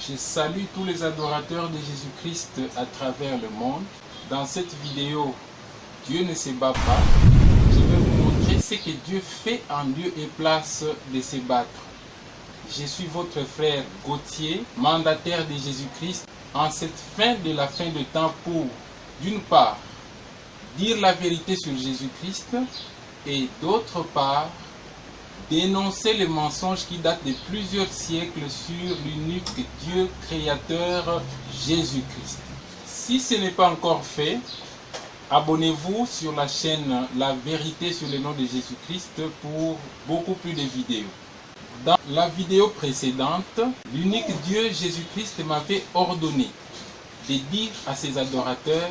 Je salue tous les adorateurs de Jésus-Christ à travers le monde. Dans cette vidéo, Dieu ne se bat pas. Je vais vous montrer ce que Dieu fait en lieu et place de se battre. Je suis votre frère Gauthier, mandataire de Jésus-Christ, en cette fin de la fin de temps pour, d'une part, dire la vérité sur Jésus-Christ et d'autre part, dénoncer les mensonges qui datent de plusieurs siècles sur l'unique Dieu créateur Jésus-Christ. Si ce n'est pas encore fait, abonnez-vous sur la chaîne La Vérité sur le nom de Jésus-Christ pour beaucoup plus de vidéos. Dans la vidéo précédente, l'unique Dieu Jésus-Christ m'avait ordonné de dire à ses adorateurs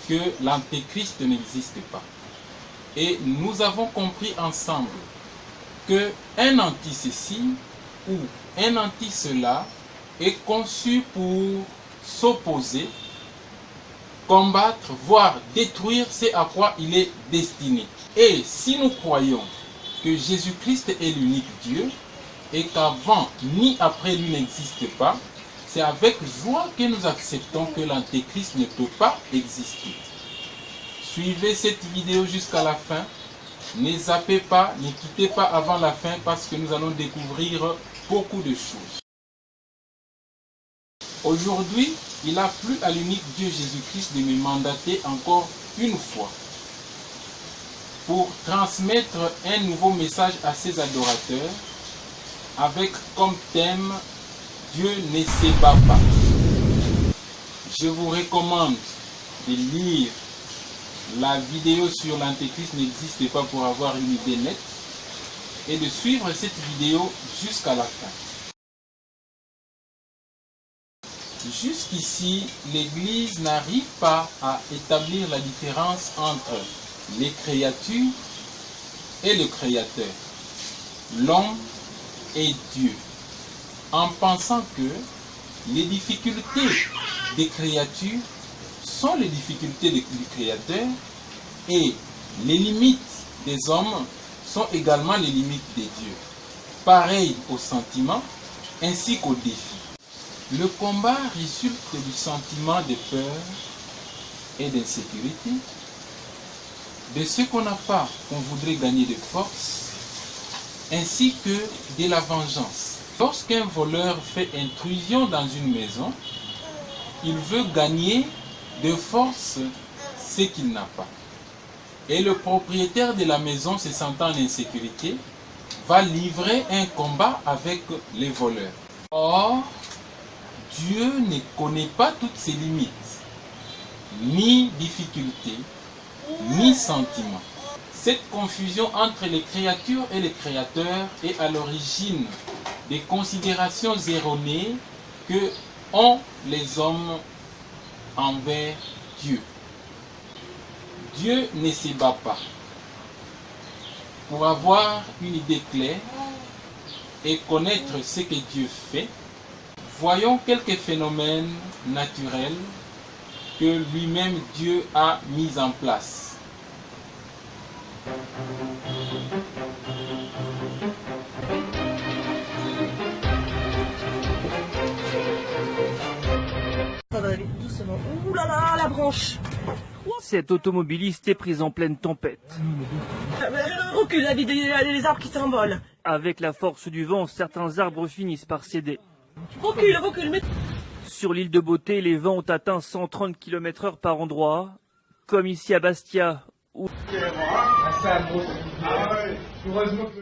que l'Antéchrist n'existe pas. Et nous avons compris ensemble qu'un anti-ceci ou un anti-cela est conçu pour s'opposer, combattre, voire détruire ce à quoi il est destiné. Et si nous croyons que Jésus-Christ est l'unique Dieu et qu'avant ni après lui n'existe pas, c'est avec joie que nous acceptons que l'Antéchrist ne peut pas exister. Suivez cette vidéo jusqu'à la fin. Ne zappez pas, ne quittez pas avant la fin parce que nous allons découvrir beaucoup de choses. Aujourd'hui, il a plu à l'unique Dieu Jésus-Christ de me mandater encore une fois pour transmettre un nouveau message à ses adorateurs avec comme thème Dieu ne se bat pas. Je vous recommande de lire la vidéo sur l'Antéchrist n'existe pas pour avoir une idée nette et de suivre cette vidéo jusqu'à la fin. Jusqu'ici, l'Église n'arrive pas à établir la différence entre les créatures et le Créateur, l'homme et Dieu, en pensant que les difficultés des créatures sont les difficultés du Créateur et les limites des hommes sont également les limites des dieux. Pareil aux sentiments ainsi qu'aux défis. Le combat résulte du sentiment de peur et d'insécurité, de ce qu'on n'a pas qu'on voudrait gagner de force, ainsi que de la vengeance. Lorsqu'un voleur fait intrusion dans une maison, il veut gagner de force ce qu'il n'a pas. Et le propriétaire de la maison, se sentant en insécurité, va livrer un combat avec les voleurs. Or, Dieu ne connaît pas toutes ses limites, ni difficultés, ni sentiments. Cette confusion entre les créatures et les créateurs est à l'origine des considérations erronées que ont les hommes envers Dieu. Dieu ne se bat pas. Pour avoir une idée claire et connaître ce que Dieu fait, voyons quelques phénomènes naturels que lui-même Dieu a mis en place. Doucement. Ouh là là, la branche. Cet automobiliste est pris en pleine tempête. Recule, les arbres qui s'envolent. Avec la force du vent, certains arbres finissent par céder. Recule, mais... Sur l'île de Beauté, les vents ont atteint 130 km/h par endroit, comme ici à Bastia, où...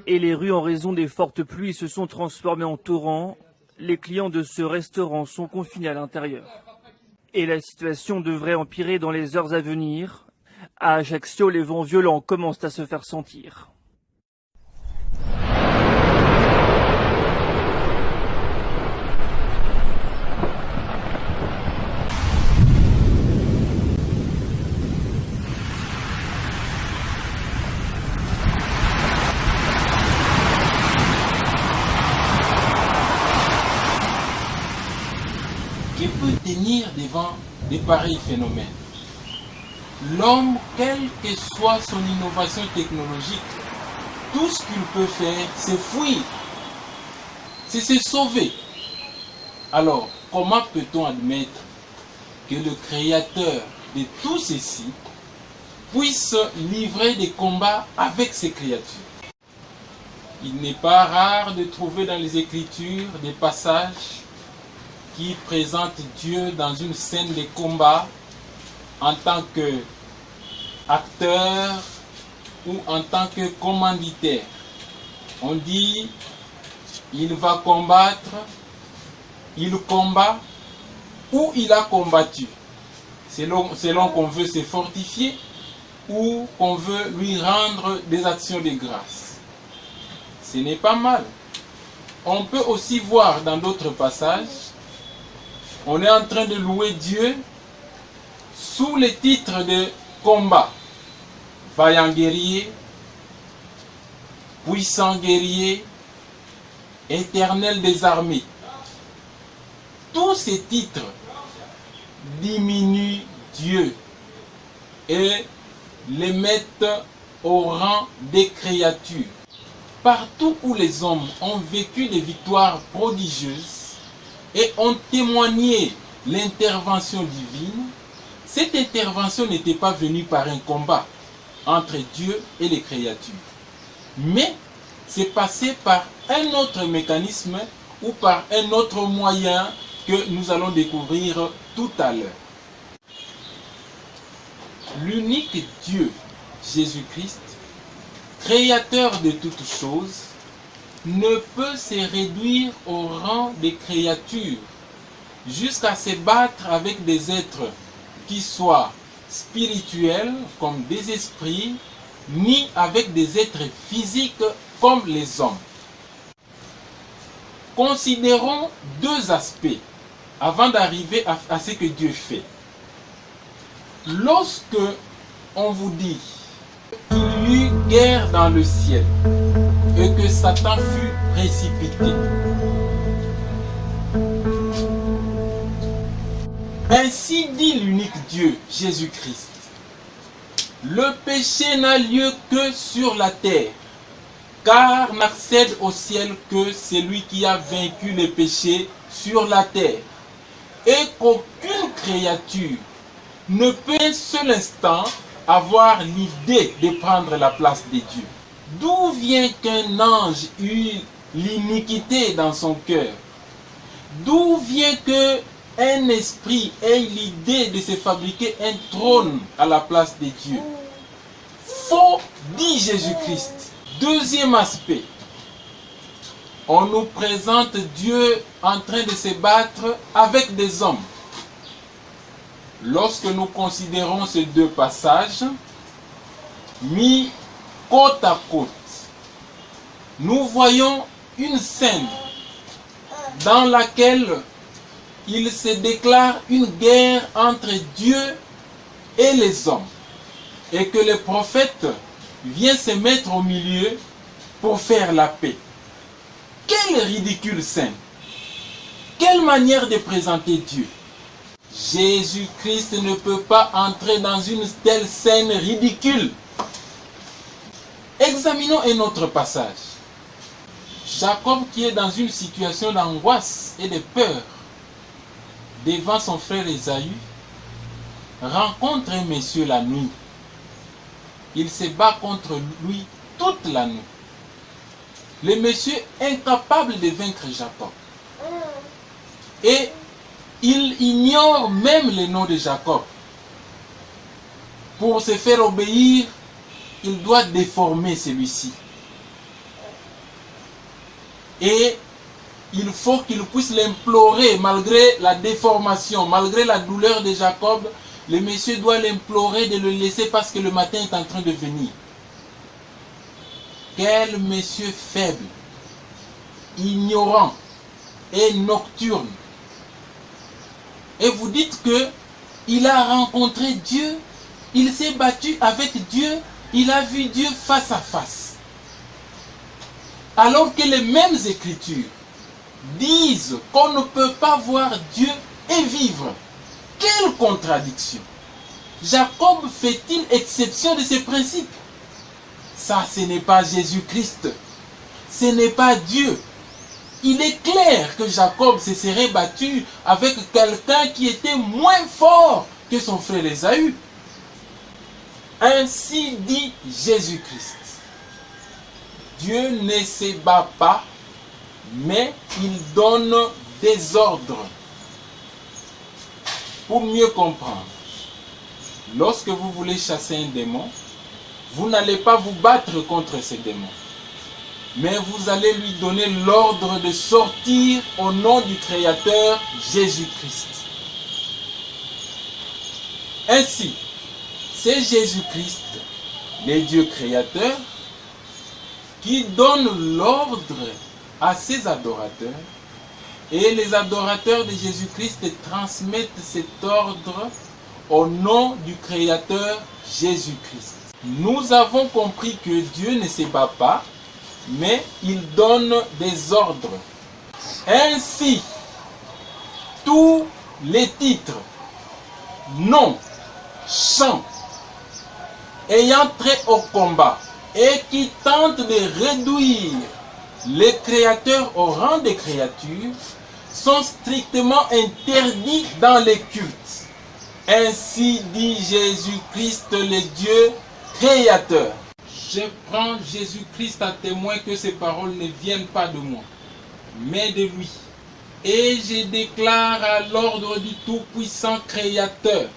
Et les rues, en raison des fortes pluies, se sont transformées en torrents. Les clients de ce restaurant sont confinés à l'intérieur. Et la situation devrait empirer dans les heures à venir. À Ajaccio, les vents violents commencent à se faire sentir. Qui peut tenir devant de pareils phénomènes? L'homme, quelle que soit son innovation technologique, tout ce qu'il peut faire, c'est fuir, c'est se sauver. Alors, comment peut-on admettre que le Créateur de tout ceci puisse livrer des combats avec ces créatures? Il n'est pas rare de trouver dans les Écritures des passages qui présentent Dieu dans une scène de combat en tant qu'acteur ou en tant que commanditaire. On dit, il va combattre, il combat ou il a combattu, selon qu'on veut se fortifier ou qu'on veut lui rendre des actions de grâce. Ce n'est pas mal. On peut aussi voir dans d'autres passages, on est en train de louer Dieu sous le titre de combat. Vaillant guerrier, puissant guerrier, éternel des armées. Tous ces titres diminuent Dieu et les mettent au rang des créatures. Partout où les hommes ont vécu des victoires prodigieuses et ont témoigné l'intervention divine, cette intervention n'était pas venue par un combat entre Dieu et les créatures, mais c'est passé par un autre mécanisme ou par un autre moyen que nous allons découvrir tout à l'heure. L'unique Dieu, Jésus-Christ, créateur de toutes choses, ne peut se réduire au rang des créatures jusqu'à se battre avec des êtres qui soient spirituels comme des esprits, ni avec des êtres physiques comme les hommes. Considérons deux aspects avant d'arriver à ce que Dieu fait. Lorsque on vous dit qu'il y eut guerre dans le ciel et que Satan fut précipité, ainsi dit l'unique Dieu, Jésus-Christ, le péché n'a lieu que sur la terre, car n'accède au ciel que celui qui a vaincu le péché sur la terre, et qu'aucune créature ne peut un seul instant avoir l'idée de prendre la place de Dieu. D'où vient qu'un ange eut l'iniquité dans son cœur? D'où vient que un esprit ait l'idée de se fabriquer un trône à la place de Dieu? Faux, dit Jésus-Christ. Deuxième aspect, on nous présente Dieu en train de se battre avec des hommes. Lorsque nous considérons ces deux passages, mis côte à côte, nous voyons une scène dans laquelle il se déclare une guerre entre Dieu et les hommes, et que le prophète vient se mettre au milieu pour faire la paix. Quelle ridicule scène! Quelle manière de présenter Dieu! Jésus-Christ ne peut pas entrer dans une telle scène ridicule. Examinons un autre passage. Jacob, qui est dans une situation d'angoisse et de peur devant son frère Ésaü, rencontre un monsieur la nuit. Il se bat contre lui toute la nuit. Le monsieur incapable de vaincre Jacob. Et il ignore même le nom de Jacob. Pour se faire obéir, il doit déformer celui-ci. Et il faut qu'il puisse l'implorer malgré la déformation, malgré la douleur de Jacob. Le monsieur doit l'implorer de le laisser parce que le matin est en train de venir. Quel monsieur faible, ignorant et nocturne. Et vous dites que il a rencontré Dieu, il s'est battu avec Dieu, il a vu Dieu face à face. Alors que les mêmes Écritures disent qu'on ne peut pas voir Dieu et vivre. Quelle contradiction! Jacob fait-il exception de ces principes? Ça, ce n'est pas Jésus-Christ. Ce n'est pas Dieu. il est clair que Jacob se serait battu avec quelqu'un qui était moins fort que son frère Ésaü. Ainsi dit Jésus-Christ. Dieu ne se bat pas, mais il donne des ordres. Pour mieux comprendre, lorsque vous voulez chasser un démon, vous n'allez pas vous battre contre ce démon, mais vous allez lui donner l'ordre de sortir au nom du Créateur Jésus-Christ. Ainsi, c'est Jésus-Christ, le Dieu créateur, qui donne l'ordre à ses adorateurs, et les adorateurs de Jésus-Christ transmettent cet ordre au nom du Créateur Jésus-Christ. Nous avons compris que Dieu ne se bat pas, mais il donne des ordres. Ainsi, tous les titres, noms, chants, ayant trait au combat et qui tentent de réduire les créateurs au rang de créatures sont strictement interdits dans les cultes. Ainsi dit Jésus-Christ, le Dieu créateur. Je prends Jésus-Christ à témoin que ces paroles ne viennent pas de moi, mais de lui. Et je déclare à l'ordre du Tout-Puissant Créateur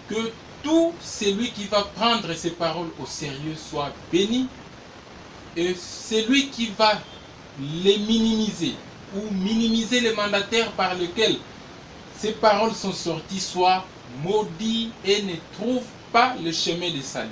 que tout celui qui va prendre ces paroles au sérieux soit béni, et celui qui va les minimiser ou minimiser les mandataires par lesquels ces paroles sont sorties soit maudit et ne trouve pas le chemin de salut.